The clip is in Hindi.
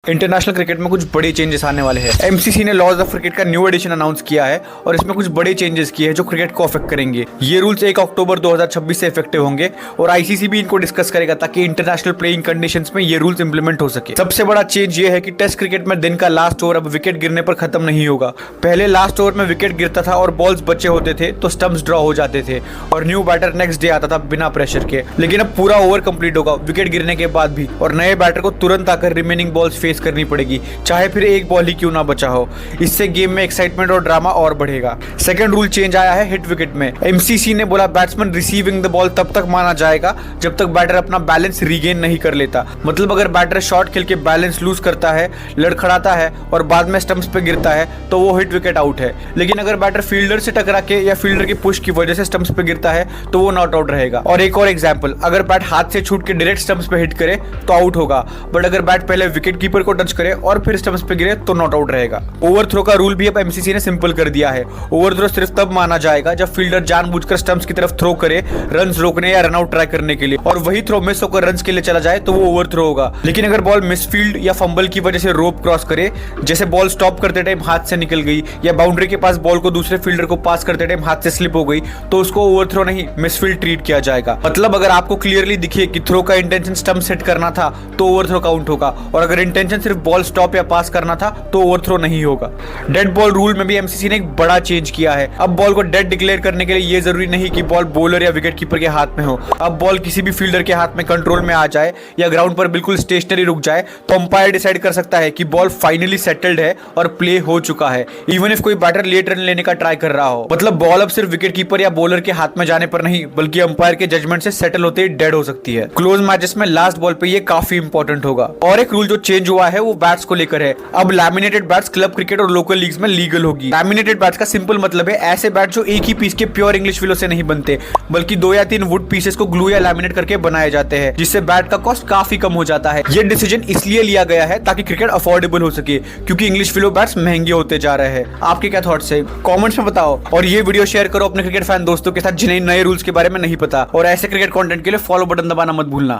इंटरनेशनल क्रिकेट में कुछ बड़े चेंजेस आने वाले हैं। एमसीसी ने लॉज ऑफ क्रिकेट का न्यू एडिशन अनाउंस किया है और इसमें कुछ बड़े चेंजेस किए हैं जो क्रिकेट को अफेक्ट करेंगे। ये रूल्स 1 अक्टूबर 2026 से इफेक्टिव होंगे और आईसीसी भी इनको डिस्कस करेगा ताकि इंटरनेशनल प्लेइंग कंडीशंस में ये रूल्स इंप्लीमेंट हो सके। सबसे बड़ा चेंज ये है कि टेस्ट क्रिकेट में दिन का लास्ट ओवर अब विकेट गिरने पर खत्म नहीं होगा। पहले लास्ट ओवर में विकेट गिरता था और बॉल्स बचे होते थे तो स्टंप्स ड्रॉ हो जाते थे और न्यू बैटर नेक्स्ट डे आता था बिना प्रेशर के। लेकिन अब पूरा ओवर कंप्लीट होगा विकेट गिरने के बाद भी और नए बैटर को तुरंत आकर रिमेनिंग बॉल्स फेस करनी पड़ेगी, चाहे फिर एक बॉल ही क्यों ना बचा हो। इससे गेम में एक्साइटमेंट और ड्रामा और बढ़ेगा। सेकंड रूल चेंज आया है हिट विकेट में। एमसीसी ने बोला बैट्समैन रिसीविंग द बॉल तब तक माना जाएगा जब तक बैटर अपना बैलेंस रीगेन नहीं कर लेता। मतलब अगर बैटर शॉट खेल के बैलेंस लूज करता है, लड़खड़ाता है और बाद में स्टंप्स पे गिरता है तो वो हिट विकेट आउट है। लेकिन अगर बैटर फील्डर से टकरा के या फील्डर की पुश की वजह से स्टंप्स पे गिरता है तो वो नॉट आउट रहेगा। और एक और एग्जांपल, अगर बैट हाथ से छूट के डायरेक्ट स्टंप्स पे हिट करे तो आउट होगा, बट अगर बैट पहले विकेट कीपर को टच करे और फिर स्टंप्स पे गिरे तो नॉट आउट रहेगा। ओवरथ्रो का रूल भी अब एमसीसी ने सिंपल कर दिया है। ओवरथ्रो सिर्फ तब माना जाएगा जब फील्डर जानबूझकर स्टंप्स की तरफ थ्रो करे रन्स रोकने या रन आउट ट्राई करने के लिए, और वही थ्रो मिस होकर रन्स के लिए चला जाए तो वो ओवरथ्रो होगा। लेकिन अगर बॉल मिसफील्ड या फंबल की वजह से रोप क्रॉस करे, जैसे बॉल स्टॉप करते टाइम हाथ से निकल गई या बाउंड्री के पास बॉल को दूसरे फील्डर को पास करते टाइम हाथ से स्लिप हो गई, तो उसको ओवरथ्रो नहीं मिसफील्ड ट्रीट किया जाएगा। मतलब अगर आपको क्लियरली दिखे कि थ्रो का इंटेंशन स्टंप सेट करना था तो ओवरथ्रो काउंट होगा, और अगर इंटेंशन सिर्फ बॉल स्टॉप या पास करना था तो ओवरथ्रो नहीं होगा। डेड बॉल रूल में भी एमसीसी ने एक बड़ा चेंज किया है। अब बॉल को डेड डिक्लेयर करने के लिए ये जरूरी नहीं कि बॉल बॉलर या विकेट कीपर के हाथ में हो। अब बॉल किसी भी फील्डर के हाथ में कंट्रोल में आ जाए या ग्राउंड पर बिल्कुल स्टेशनरी रुक जाए तो अंपायर डिसाइड कर सकता है कि बॉल फाइनली सेटल्ड है और प्ले हो चुका है, इवन इफ कोई बैटर लेट रन लेने का ट्राई कर रहा हो। मतलब बॉल अब सिर्फ विकेट कीपर या बॉलर के हाथ में जाने पर नहीं बल्कि अंपायर के जजमेंट से सेटल होते ही डेड हो सकती है। क्लोज मैचेस में लास्ट बॉल पे ये काफी इंपॉर्टेंट होगा। और एक रूल जो चेंज हुआ है वो बैट्स को लेकर है। अब लैमिनेटेड बैट्स क्लब क्रिकेट और लोकल लीग्स में लीगल होगी। लैमिनेटेड बैट्स का सिंपल मतलब है ऐसे बैट जो एक ही पीस के प्योर इंग्लिश विलो से नहीं बनते बल्कि 2 या 3 वुड पीसेस को ग्लू या लैमिनेट करके बनाए जाते हैं, जिससे बैट का कॉस्ट काफी कम हो जाता है। ये डिसीजन इसलिए लिया गया है ताकि क्रिकेट अफोर्डेबल हो सके, क्योंकि इंग्लिश विलो बैट्स महंगे होते जा रहे हैं। आपके क्या थॉट्स है कमेंट्स में बताओ, और ये वीडियो शेयर करो अपने क्रिकेट फैन दोस्तों के साथ जिन्हें नए रूल्स के बारे में नहीं पता। और ऐसे क्रिकेट कंटेंट के लिए फॉलो बटन दबाना मत भूलना।